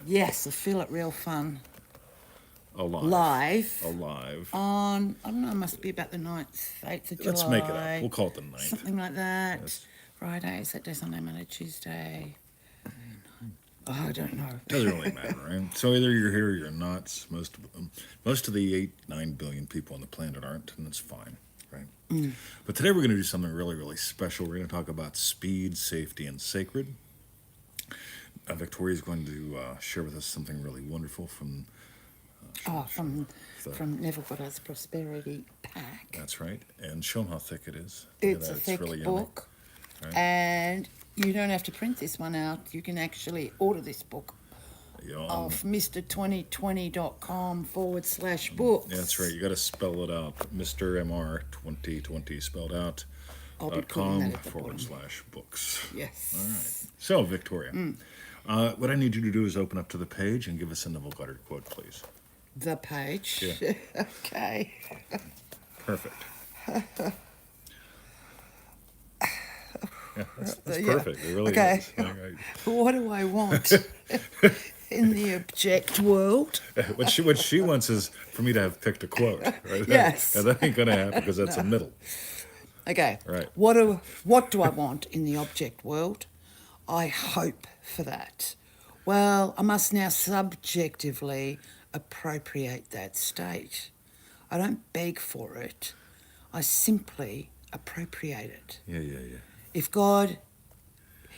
Yes, I feel it real fun. Alive. Live Alive. on, I don't know, it must be about the 9th, 8th of Let's make it up. July. We'll call it the ninth. Something like that. Yes. Friday, Saturday, Sunday, Monday, Tuesday. Oh, I don't know. Doesn't really matter, right? So either you're here or you're not. Most of the 8, 9 billion people on the planet aren't, and that's fine, right? But today we're going to do something really, really special. We're going to talk about speed, safety, and sacred. Victoria is going to share with us something really wonderful from. Oh, The, from Neville Goddard's Prosperity Pack. that's right, and show them how thick it is. Look at It's a that. thick really book, yummy, right? and you don't have to print this one out. You can actually order this book Yum. off Mr2020.com/books. Yeah, that's right. You got to spell it out. Mr. MR 2020 spelled out. I'll be putting .com that at the bottom. / books. Yes. All right. So, Victoria, what I need you to do is open up to the page and give us a Neville Goddard quote, please. The page. Yeah. Okay. Perfect. Yeah, that's Yeah. perfect. It really Okay. is. All right. What do I want in the object world? What she wants is for me to have picked a quote, right? Yes. And that ain't gonna happen because that's a middle. Okay. Right. What do I want in the object world? I hope for that. Well, I must now subjectively appropriate that state. I don't beg for it. I simply appropriate it. Yeah. If God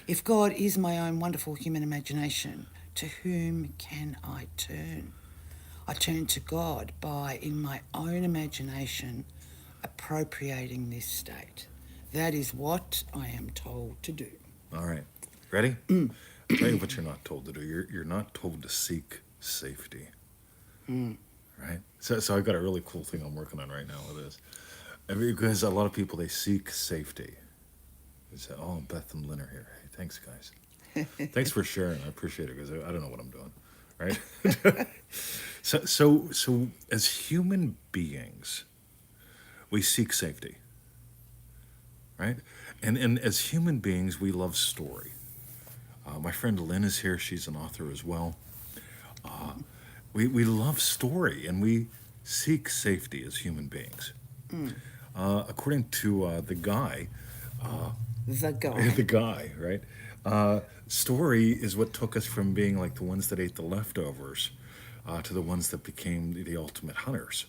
is my own wonderful human imagination, to whom can I turn? I turn to God by, in my own imagination, appropriating this state. That is what I am told to do. All right. Ready? Tell you what you're not told to do. You're not told to seek safety. Right? So I've got a really cool thing I'm working on right now with this. Because a lot of people, they seek safety. They say, oh, Beth and Lynn are here. Hey, thanks, guys. Thanks for sharing. I appreciate it because I don't know what I'm doing. Right? So as human beings, we seek safety. Right? And as human beings, we love story. My friend Lynn is here. She's an author as well. We love story and we seek safety as human beings. According to the guy, The guy. the guy, right? Story is what took us from being like the ones that ate the leftovers to the ones that became the ultimate hunters.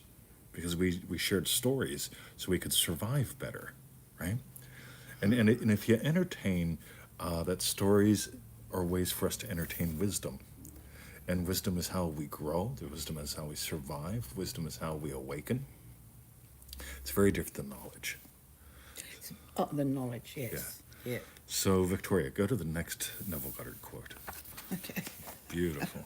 Because we shared stories so we could survive better, right? And if you entertain that stories are ways for us to entertain wisdom. And wisdom is how we grow. The wisdom is how we survive. Wisdom is how we awaken. It's very different than knowledge. Oh, the knowledge, yes. Yeah. So, Victoria, go to the next Neville Goddard quote. Okay. Beautiful.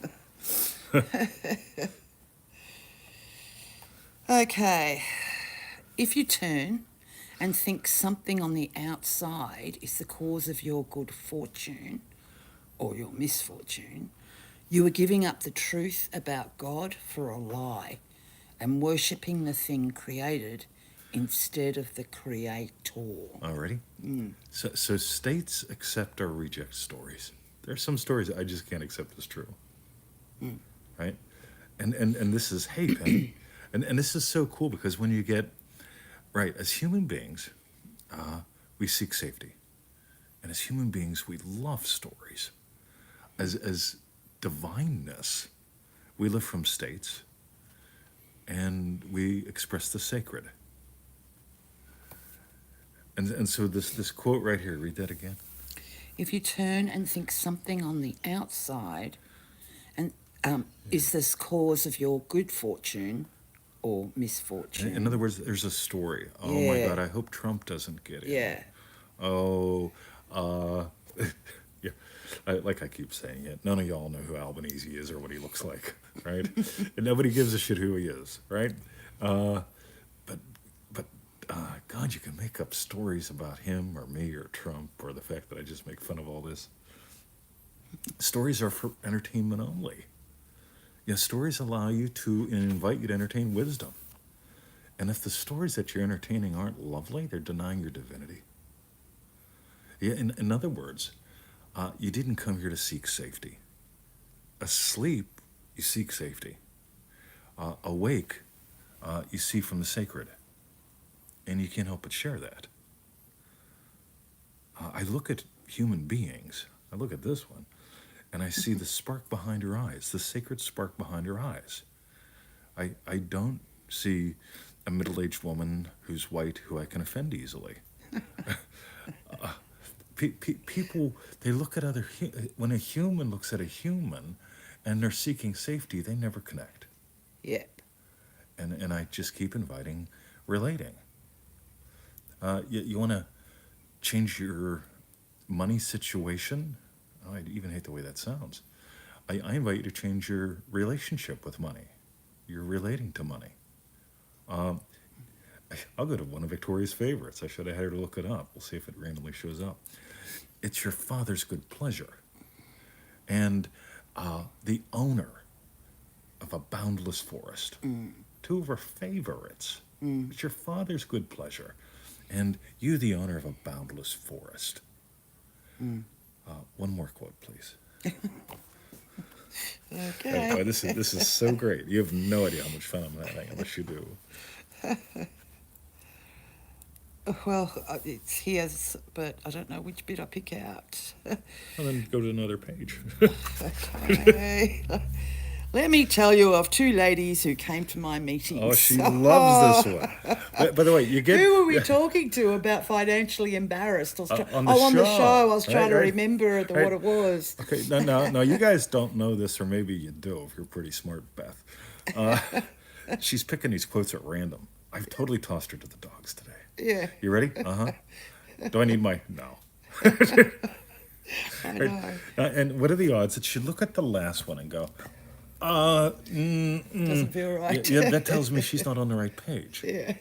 Okay. If you turn and think something on the outside is the cause of your good fortune or your misfortune, you are giving up the truth about God for a lie and worshipping the thing created instead of the creator. Already? So states accept or reject stories. There are some stories I just can't accept as true. Right? And this is, hey, Penny. And this is so cool because when you get, right, as human beings, we seek safety. And as human beings, we love stories. As divineness, we live from states and we express the sacred. And so this quote right here, read that again. If you turn and think something on the outside and is this cause of your good fortune or misfortune. In other words, there's a story. Oh my Yeah. God, I hope Trump doesn't get it. Yeah. Oh, yeah. Like I keep saying it, none of y'all know who Albanese is or what he looks like, right? And nobody gives a shit who he is, right? But God, you can make up stories about him or me or Trump or the fact that I just make fun of all this. Stories are for entertainment only. Yeah, stories allow you to and invite you to entertain wisdom. And if the stories that you're entertaining aren't lovely, they're denying your divinity. Yeah, in other words, you didn't come here to seek safety. Asleep, you seek safety. Awake, you see from the sacred. And you can't help but share that. I look at human beings, I look at this one, and I see the spark behind her eyes, the sacred spark behind her eyes. I don't see a middle aged woman who's white who I can offend easily. People, they look at when a human looks at a human and they're seeking safety, they never connect. Yep. And I just keep inviting relating. You want to change your money situation? Oh, I even hate the way that sounds. I invite you to change your relationship with money. You're relating to money. I'll go to one of Victoria's favorites. I should have had her look it up. We'll see if it randomly shows up. It's your father's good pleasure. And the owner of a boundless forest, two of her favorites. It's your father's good pleasure. And you, the owner of a boundless forest. One more quote, please. Okay. Oh, this is so great. You have no idea how much fun I'm having unless you do. Well, it's here, but I don't know which bit I pick out. Well, then go to another page. Okay. Let me tell you of two ladies who came to my meetings. Oh, she loves this one. By the way, you get... Who were we talking to about financially embarrassed? on the on the show. show. I was trying to Right. remember what it was. Okay, no, you guys don't know this, or maybe you do if you're pretty smart, Beth. She's picking these quotes at random. I've totally tossed her to the dogs today. Yeah, You ready? Do I need my... No. I know. And what are the odds that she'd look at the last one and go, Doesn't feel right. yeah, that tells me she's not on the right page. Yeah.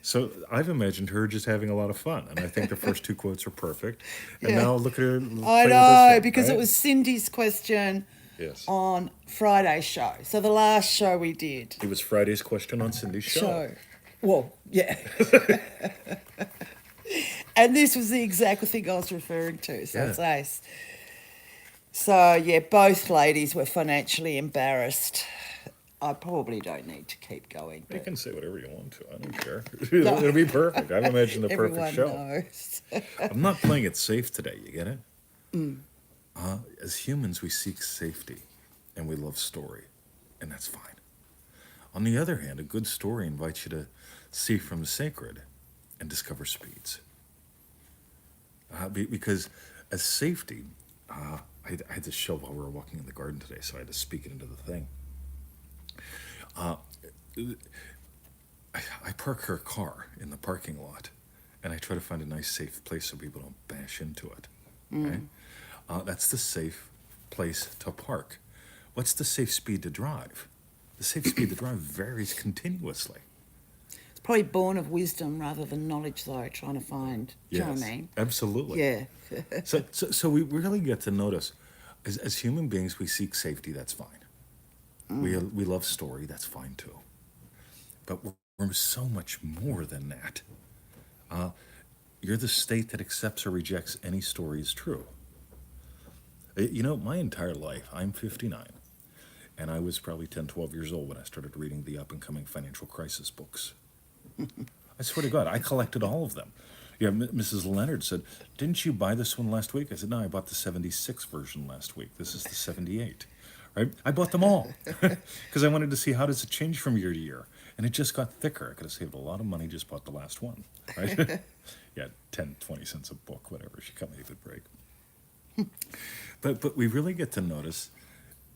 So I've imagined her just having a lot of fun, and I think the first two quotes are perfect. And Yeah. now look at her. I play with know, this one, because right? it was Cindy's question Yes. on Friday's show. So the last show we did. It was Friday's question on Cindy's show. Well, yeah. And this was the exact thing I was referring to. So Yeah. it's ace. So, yeah, both ladies were financially embarrassed. I probably don't need to keep going. You But can say whatever you want to. I don't care. It'll be perfect. I've imagined the perfect everyone show. knows. I'm not playing it safe today. You get it? As humans, we seek safety, and we love story, and that's fine. On the other hand, a good story invites you to see from the sacred and discover speeds. Because as safety, I had this show while we were walking in the garden today, so I had to speak it into the thing. I park her car in the parking lot, and I try to find a nice, safe place so people don't bash into it. Right? That's the safe place to park. What's the safe speed to drive? The safe speed to drive varies continuously. It's probably born of wisdom rather than knowledge, though, trying to find. Do you know what I mean? Absolutely. Yeah. So we really get to notice, as human beings, we seek safety. That's fine. We love story. That's fine too. But we're so much more than that. You're the state that accepts or rejects any story as true. You know, my entire life, I'm 59, and I was probably 10, 12 years old when I started reading the up-and-coming financial crisis books. I swear to God, I collected all of them. Yeah, Mrs. Leonard said, "Didn't you buy this one last week?" I said, "No, I bought the 76 version last week. This is the 78." Right? I bought them all because I wanted to see how does it change from year to year. And it just got thicker. I could have saved a lot of money, just bought the last one. Right? Yeah, 10, 20 cents a book, whatever. She cut me a good break. But we really get to notice,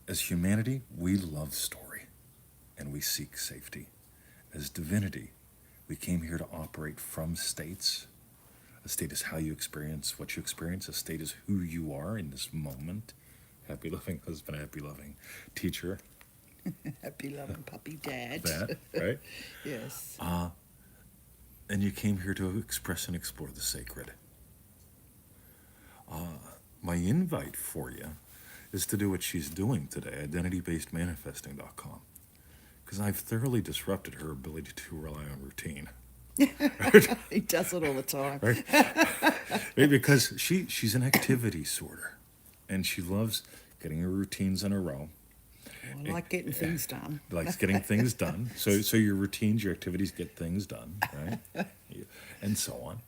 as humanity, we love story and we seek safety. As divinity, we came here to operate from states. A state is how you experience what you experience. A state is who you are in this moment. Happy loving husband, happy loving teacher. Happy loving puppy dad. That, right? Yes. And you came here to express and explore the sacred. My invite for you is to do what she's doing today, identitybasedmanifesting.com. Because I've thoroughly disrupted her ability to rely on routine. He does it all the time. Right? Because she's an activity sorter. And she loves getting your routines in a row, I like getting things done. likes getting things done. So your routines, your activities get things done, right? Yeah, and so on.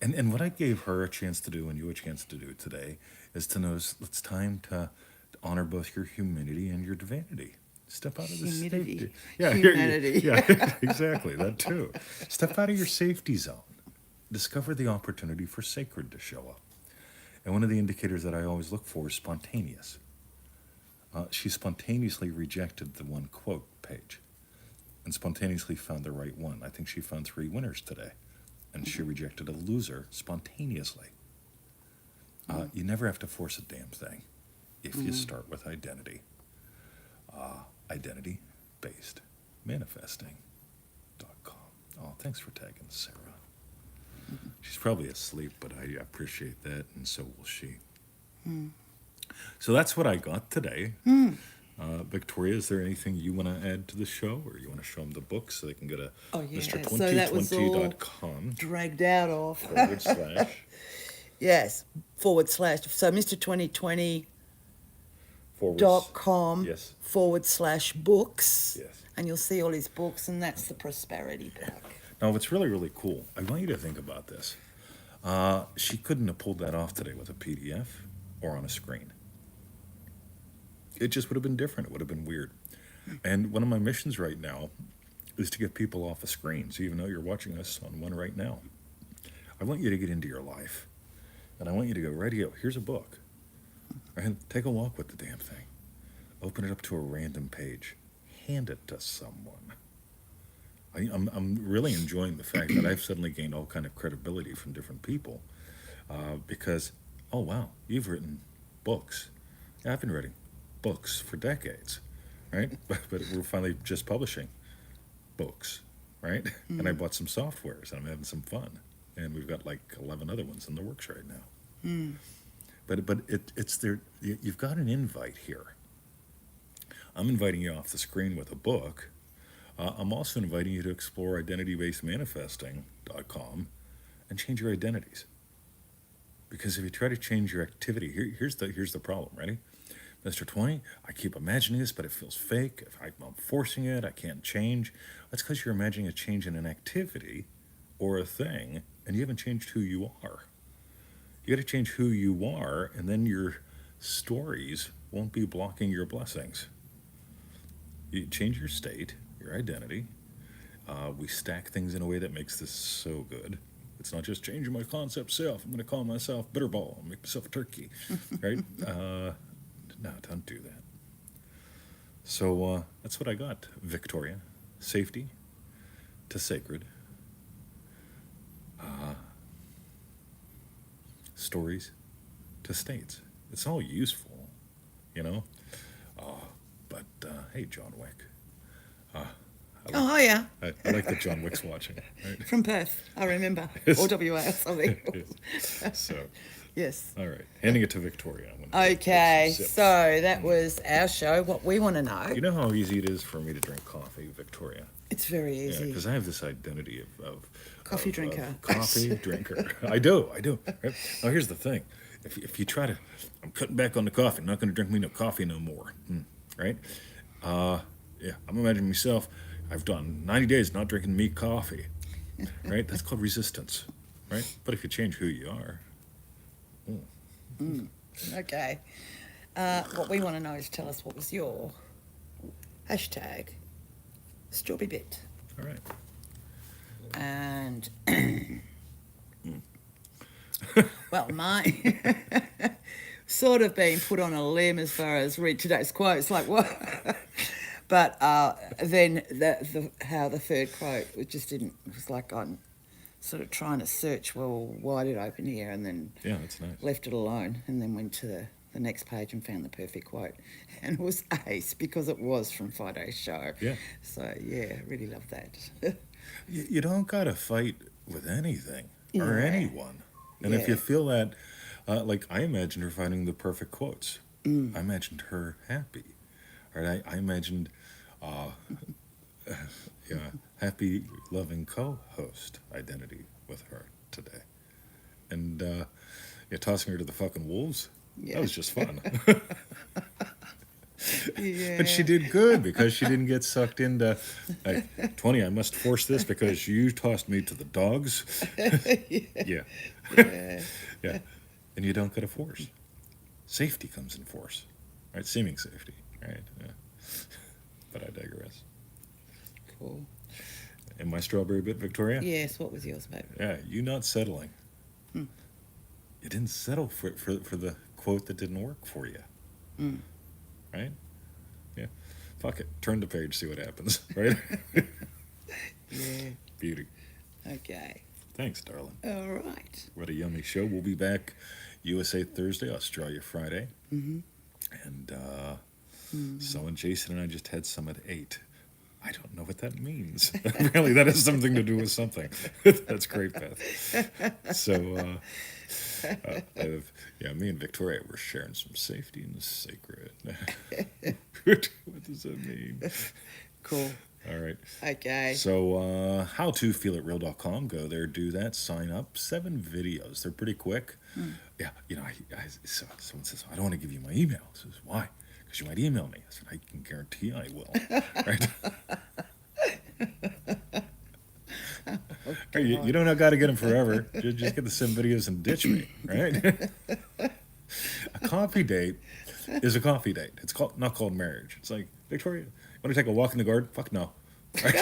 And what I gave her a chance to do and you a chance to do today is to notice it's time to honor both your humanity and your divinity. Step out of the Humidity. safety. Yeah, Humanity. yeah, exactly. That too. Step out of your safety zone. Discover the opportunity for sacred to show up. And one of the indicators that I always look for is spontaneous. She spontaneously rejected the one quote page and spontaneously found the right one. I think she found 3 winners today. And she rejected a loser spontaneously. You never have to force a damn thing if you start with identity. Identity-based manifesting.com. Oh, thanks for tagging Sarah. She's probably asleep, but I appreciate that, and so will she. So that's what I got today. Victoria, is there anything you want to add to the show, or you want to show them the book so they can go to So that was all Mr2020.com dragged out of. /. Yes, / So Mr2020.com Yes. / books. Yes. And you'll see all his books, and that's the prosperity book. Now, what's really, really cool, I want you to think about this. She couldn't have pulled that off today with a PDF or on a screen. It just would have been different. It would have been weird. And one of my missions right now is to get people off a screen. So even though you're watching us on one right now, I want you to get into your life. And I want you to go, radio, here's a book. And take a walk with the damn thing. Open it up to a random page. Hand it to someone. I'm really enjoying the fact that I've suddenly gained all kind of credibility from different people because, oh, wow, you've written books. Yeah, I've been writing books for decades, right? But we're finally just publishing books, right? And I bought some softwares, and I'm having some fun. And we've got like 11 other ones in the works right now. But it's there. You've got an invite here. I'm inviting you off the screen with a book. I'm also inviting you to explore identitybasedmanifesting.com and change your identities. Because if you try to change your activity, here's the problem. Ready? Mr. 20, I keep imagining this, but it feels fake. If I'm forcing it, I can't change. That's because you're imagining a change in an activity or a thing, and you haven't changed who you are. You got to change who you are, and then your stories won't be blocking your blessings. You change your state, your identity. We stack things in a way that makes this so good. It's not just changing my concept self. I'm going to call myself Bitterball and make myself a turkey, right? No, don't do that. So that's what I got, Victoria. Safety to sacred. Stories to states. It's all useful, you know? But hey, John Wick. Oh, yeah. I like that John Wick's watching. Right? From Perth, I remember. Or WA or something. So, Yes. all right. Handing it to Victoria. Okay, Some sips. so that was our show. What we want to know. You know how easy it is for me to drink coffee, Victoria? It's very Yeah, easy. because I have this identity of Coffee drinker. Coffee drinker. I do. Right? Now, here's the thing. If you try to, I'm cutting back on the coffee. I'm not going to drink me no coffee no more. Right? Yeah, I'm imagining myself, I've done 90 days not drinking me coffee. Right? That's called resistance. Right? But if you change who you are. Okay. What we want to know is tell us what was your hashtag strawberry bit. All right. And well, mine sort of being put on a limb as far as read today's quotes, like what? But then how the third quote, it just didn't. It was like I'm sort of trying to search. Well, why did I open here? And then Yeah, that's nice. left it alone, and then went to the next page and found the perfect quote, and it was ace because it was from Friday's show. Yeah. So yeah, really love that. You don't got to fight with anything or Yeah. anyone. And if Yeah. you feel that, like I imagined her finding the perfect quotes. I imagined her happy. Right? I imagined, happy, loving co-host identity with her today. And tossing her to the fucking wolves, Yeah. That was just fun. Yeah. But she did good because she didn't get sucked into, like, 20, I must force this because you tossed me to the dogs. Yeah. Yeah. Yeah. And you don't get a force. Safety comes in force, right? Seeming safety, right? Yeah. But I digress. Cool. And my strawberry bit, Victoria? Yes. What was yours, babe? Yeah, you not settling. You didn't settle for the quote that didn't work for you, Mm. right? Yeah. Fuck it. Turn the page, see what happens, right? Yeah. Beauty. Okay. Thanks, darling. All right. What a yummy show. We'll be back USA Thursday, Australia Friday. Mm-hmm. And so and Jason and I just had some at 8. I don't know what that means. Apparently, that has something to do with something. That's great, Beth. So, yeah, me and Victoria were sharing some safety in the sacred. What does that mean? Cool. All right. Okay. So, howtofeelitreal.com. Go there, do that, sign up. 7 videos. They're pretty quick. Yeah, so someone says, I don't want to give you my email. I says, why? Because you might email me. I said, I can guarantee I will. Right? Hey, you don't got to get them forever. Just get the 7 videos and ditch me, right? A coffee date is a coffee date. It's not called marriage. It's like, Victoria, want to take a walk in the garden? Fuck no. Right?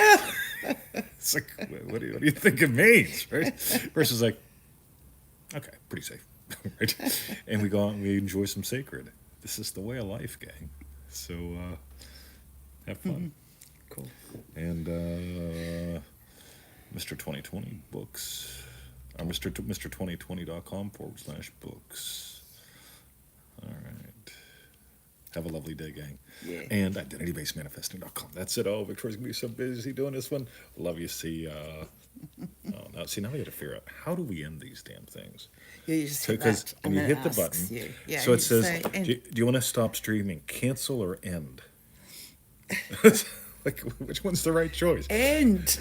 It's like, what do you think it means, right? Versus like, okay, pretty safe, right? And we go out and we enjoy some sacred. This is the way of life, gang. So have fun. Cool. And Mr. 2020 books. Mr.2020.com/books. All right. Have a lovely day, gang. Yeah. And identitybasedmanifesting.com. That's it. Oh, Victoria's going to be so busy doing this one. Love you. See, now we got to figure out how do we end these damn things? Yeah, you just hit Because that, when and you then hit the it asks button, you. Yeah, so you it says, say, do you want to stop streaming, cancel or end? Like, which one's the right choice? end.